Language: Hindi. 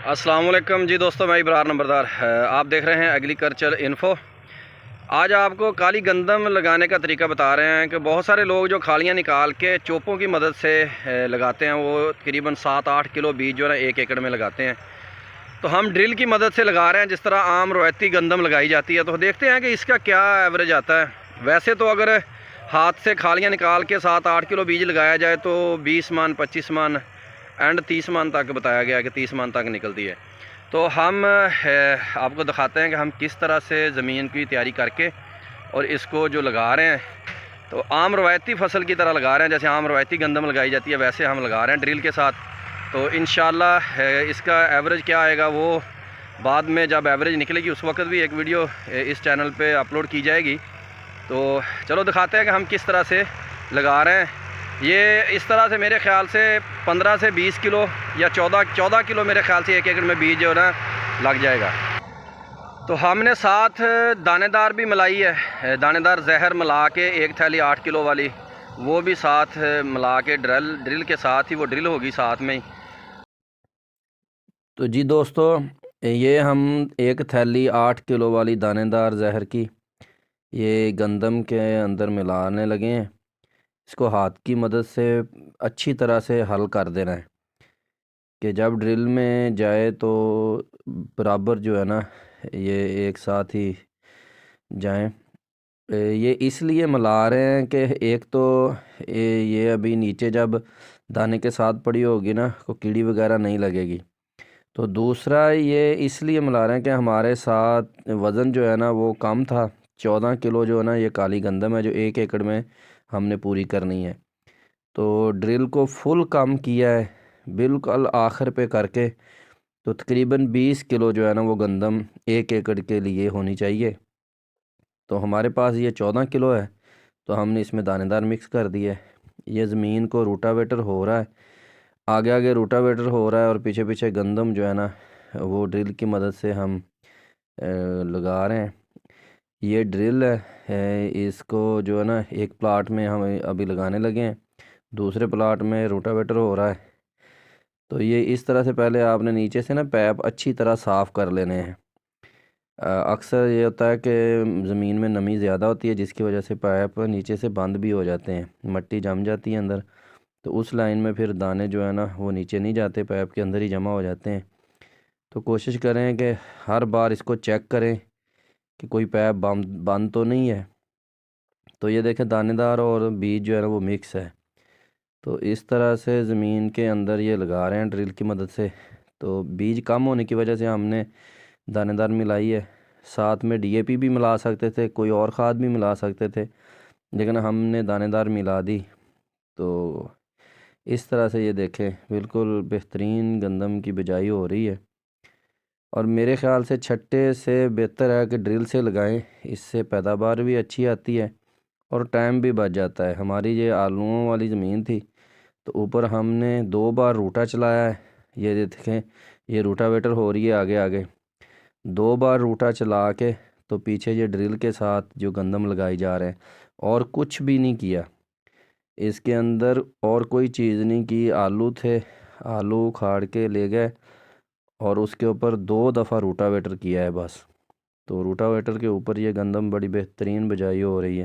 अस्सलाम वालेकुम जी दोस्तों, मैं इब्रार नंबरदार। आप देख रहे हैं एग्रीकल्चर इन्फो। आज आपको काली गंदम लगाने का तरीका बता रहे हैं कि बहुत सारे लोग जो खालियाँ निकाल के चोपों की मदद से लगाते हैं, वो तकरीबन 7-8 किलो बीज जो है 1 एकड़ में लगाते हैं। तो हम ड्रिल की मदद से लगा रहे हैं, जिस तरह आम रवायती गंदम लगाई जाती है। तो देखते हैं कि इसका क्या एवरेज आता है। वैसे तो अगर हाथ से खालियाँ निकाल के 7-8 किलो बीज लगाया जाए तो 20 मन 25 मन एंड 30 मन तक बताया गया कि 30 मन तक निकलती है। तो हम आपको दिखाते हैं कि हम किस तरह से ज़मीन की तैयारी करके और इसको जो लगा रहे हैं, तो आम रवायती फसल की तरह लगा रहे हैं। जैसे आम रवायती गंदम लगाई जाती है वैसे हम लगा रहे हैं ड्रिल के साथ। तो इंशाल्लाह इसका एवरेज क्या आएगा वो बाद में जब एवरेज निकलेगी उस वक्त भी एक वीडियो इस चैनल पे अपलोड की जाएगी। तो चलो दिखाते हैं कि हम किस तरह से लगा रहे हैं। ये इस तरह से मेरे ख़्याल से 15 से 20 किलो या 14 किलो मेरे ख़्याल से 1 एकड़ में बीज जो है ना लग जाएगा। तो हमने साथ दानेदार भी मिलाई है, दानेदार जहर मिला के एक थैली 8 किलो वाली, वो भी साथ मिला के ड्रिल के साथ ही वो ड्रिल होगी साथ में ही। तो जी दोस्तों, ये हम एक थैली 8 किलो वाली दानेदार जहर की ये गंदम के अंदर मिलाने लगे हैं। इसको हाथ की मदद से अच्छी तरह से हल कर देना है कि जब ड्रिल में जाए तो बराबर जो है ना ये एक साथ ही जाएं। ये इसलिए मिला रहे हैं कि एक तो ये अभी नीचे जब दाने के साथ पड़ी होगी ना तो कीड़ी वगैरह नहीं लगेगी। तो दूसरा ये इसलिए मिला रहे हैं कि हमारे साथ वज़न जो है ना वो कम था। 14 किलो जो है ना ये काली गंदम है जो 1 एकड़ में हमने पूरी करनी है। तो ड्रिल को फुल कम किया है बिल्कुल आखिर पे करके। तो तकरीबन 20 किलो जो है ना वो गंदम 1 एकड़ के लिए होनी चाहिए। तो हमारे पास ये 14 किलो है, तो हमने इसमें दानेदार मिक्स कर दिया है। ये ज़मीन को रूटावेटर हो रहा है, आगे आगे रूटावेटर हो रहा है और पीछे पीछे गंदम जो है ना वो ड्रिल की मदद से हम लगा रहे हैं। ये ड्रिल है, इसको जो है ना एक प्लाट में हम अभी लगाने लगे हैं, दूसरे प्लाट में रोटावेटर हो रहा है। तो ये इस तरह से पहले आपने नीचे से ना पैप अच्छी तरह साफ़ कर लेने हैं। अक्सर ये होता है कि ज़मीन में नमी ज़्यादा होती है जिसकी वजह से पैप नीचे से बंद भी हो जाते हैं, मट्टी जम जाती है अंदर। तो उस लाइन में फिर दाने जो है ना वो नीचे नहीं जाते, पैप के अंदर ही जमा हो जाते हैं। तो कोशिश करें कि हर बार इसको चेक करें कि कोई पैप बंद तो नहीं है। तो ये देखें दानेदार और बीज जो है ना वो मिक्स है। तो इस तरह से ज़मीन के अंदर ये लगा रहे हैं ड्रिल की मदद से। तो बीज कम होने की वजह से हमने दानेदार मिलाई है। साथ में डीएपी भी मिला सकते थे, कोई और खाद भी मिला सकते थे, लेकिन हमने दानेदार मिला दी। तो इस तरह से ये देखें बिल्कुल बेहतरीन गंदम की बिजाई हो रही है। और मेरे ख़्याल से छट्टे से बेहतर है कि ड्रिल से लगाएं, इससे पैदावार भी अच्छी आती है और टाइम भी बच जाता है। हमारी ये आलूओं वाली ज़मीन थी, तो ऊपर हमने 2 बार रूटा चलाया है। ये देखें ये रूटावेटर हो रही है आगे आगे, 2 बार रूटा चला के तो पीछे ये ड्रिल के साथ जो गंदम लगाई जा रहे हैं, और कुछ भी नहीं किया इसके अंदर, और कोई चीज़ नहीं की। आलू थे, आलू उखाड़ के ले गए और उसके ऊपर 2 दफ़ा रूटावेटर किया है बस। तो रूटावेटर के ऊपर ये गंदम बड़ी बेहतरीन बिजाई हो रही है।